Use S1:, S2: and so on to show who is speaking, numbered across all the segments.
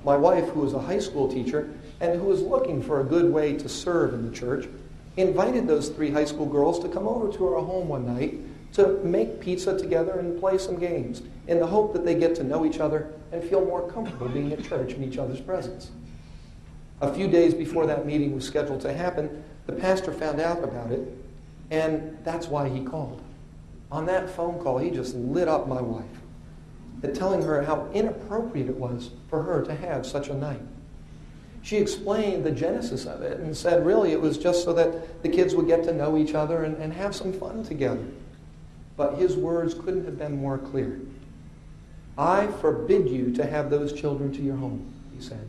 S1: My wife, who was a high school teacher and who was looking for a good way to serve in the church, invited those 3 high school girls to come over to our home one night to make pizza together and play some games in the hope that they get to know each other and feel more comfortable being at church in each other's presence. A few days before that meeting was scheduled to happen, the pastor found out about it, and that's why he called. On that phone call, he just lit up my wife, telling her how inappropriate it was for her to have such a night. She explained the genesis of it and said really it was just so that the kids would get to know each other and have some fun together. But his words couldn't have been more clear. I forbid you to have those children to your home, he said.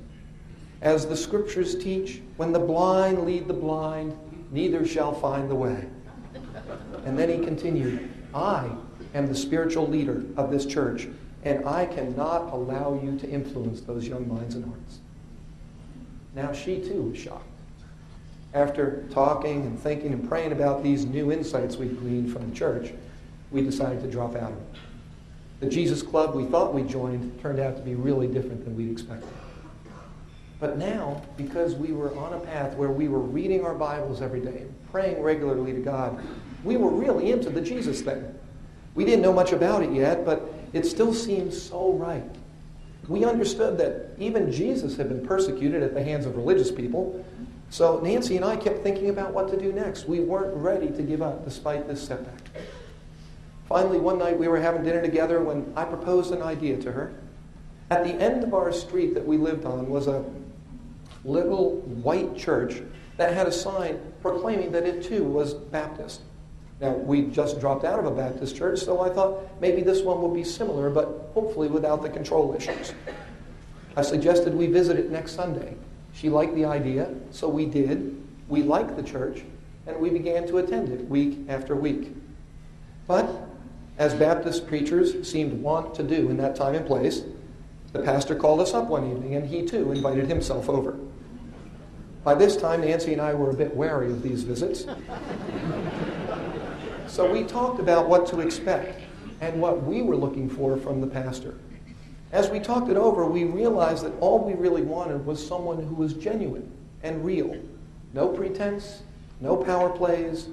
S1: As the scriptures teach, when the blind lead the blind, neither shall find the way. And then he continued, I am the spiritual leader of this church, and I cannot allow you to influence those young minds and hearts. Now she too was shocked. After talking and thinking and praying about these new insights we gleaned from the church, we decided to drop out of it. The Jesus Club we thought we joined turned out to be really different than we'd expected. But now, because we were on a path where we were reading our Bibles every day and praying regularly to God, we were really into the Jesus thing. We didn't know much about it yet, but it still seemed so right. We understood that even Jesus had been persecuted at the hands of religious people, so Nancy and I kept thinking about what to do next. We weren't ready to give up despite this setback. Finally, one night we were having dinner together when I proposed an idea to her. At the end of our street that we lived on was a little white church that had a sign proclaiming that it too was Baptist. Now, we just dropped out of a Baptist church, so I thought maybe this one would be similar, but hopefully without the control issues. I suggested we visit it next Sunday. She liked the idea, so we did. We liked the church, and we began to attend it week after week. But, as Baptist preachers seemed wont to do in that time and place, the pastor called us up one evening, and he too invited himself over. By this time, Nancy and I were a bit wary of these visits. So we talked about what to expect and what we were looking for from the pastor. As we talked it over, we realized that all we really wanted was someone who was genuine and real. No pretense, no power plays,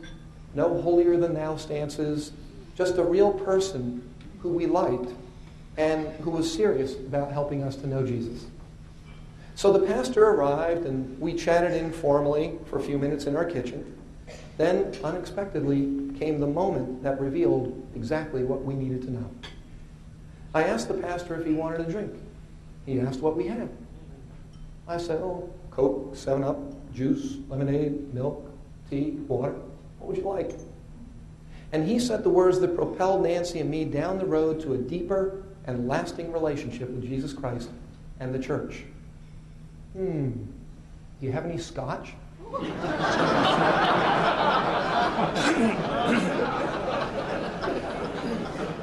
S1: no holier-than-thou stances, just a real person who we liked and who was serious about helping us to know Jesus. So the pastor arrived, and we chatted informally for a few minutes in our kitchen. Then, unexpectedly, came the moment that revealed exactly what we needed to know. I asked the pastor if he wanted a drink. He asked what we had. I said, Coke, 7-Up, juice, lemonade, milk, tea, water. What would you like? And he said the words that propelled Nancy and me down the road to a deeper and lasting relationship with Jesus Christ and the church. Do you have any scotch?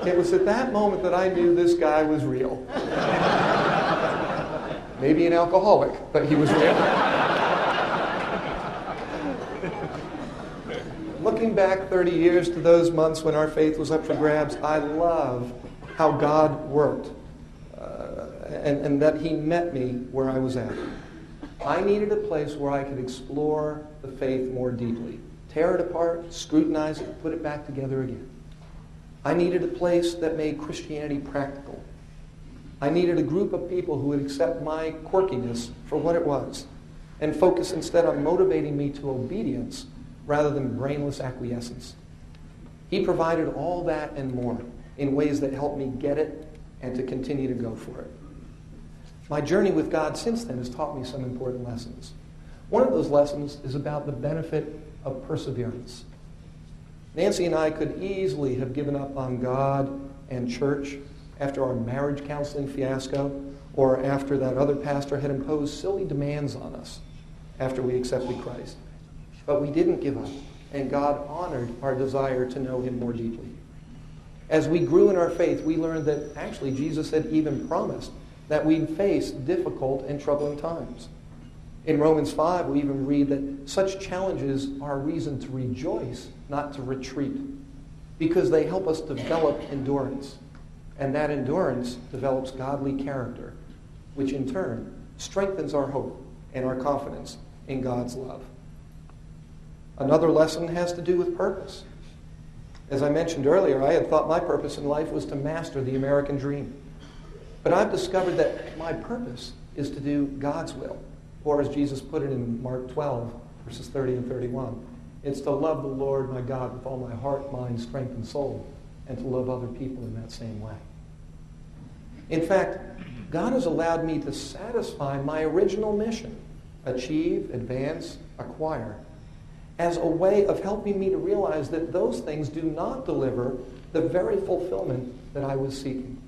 S1: It was at that moment that I knew this guy was real. Maybe an alcoholic, but he was real. Looking back 30 years to those months when our faith was up for grabs, I love how God worked and that he met me where I was at. I needed a place where I could explore the faith more deeply, tear it apart, scrutinize it, put it back together again. I needed a place that made Christianity practical. I needed a group of people who would accept my quirkiness for what it was and focus instead on motivating me to obedience rather than brainless acquiescence. He provided all that and more in ways that helped me get it and to continue to go for it. My journey with God since then has taught me some important lessons. One of those lessons is about the benefit of perseverance. Nancy and I could easily have given up on God and church after our marriage counseling fiasco or after that other pastor had imposed silly demands on us after we accepted Christ. But we didn't give up, and God honored our desire to know him more deeply. As we grew in our faith, we learned that actually Jesus had even promised that we'd face difficult and troubling times. In Romans 5, we even read that such challenges are a reason to rejoice, not to retreat, because they help us develop endurance. And that endurance develops godly character, which in turn strengthens our hope and our confidence in God's love. Another lesson has to do with purpose. As I mentioned earlier, I had thought my purpose in life was to master the American dream. But I've discovered that my purpose is to do God's will. Or as Jesus put it in Mark 12, verses 30 and 31, it's to love the Lord my God with all my heart, mind, strength, and soul, and to love other people in that same way. In fact, God has allowed me to satisfy my original mission, achieve, advance, acquire, as a way of helping me to realize that those things do not deliver the very fulfillment that I was seeking.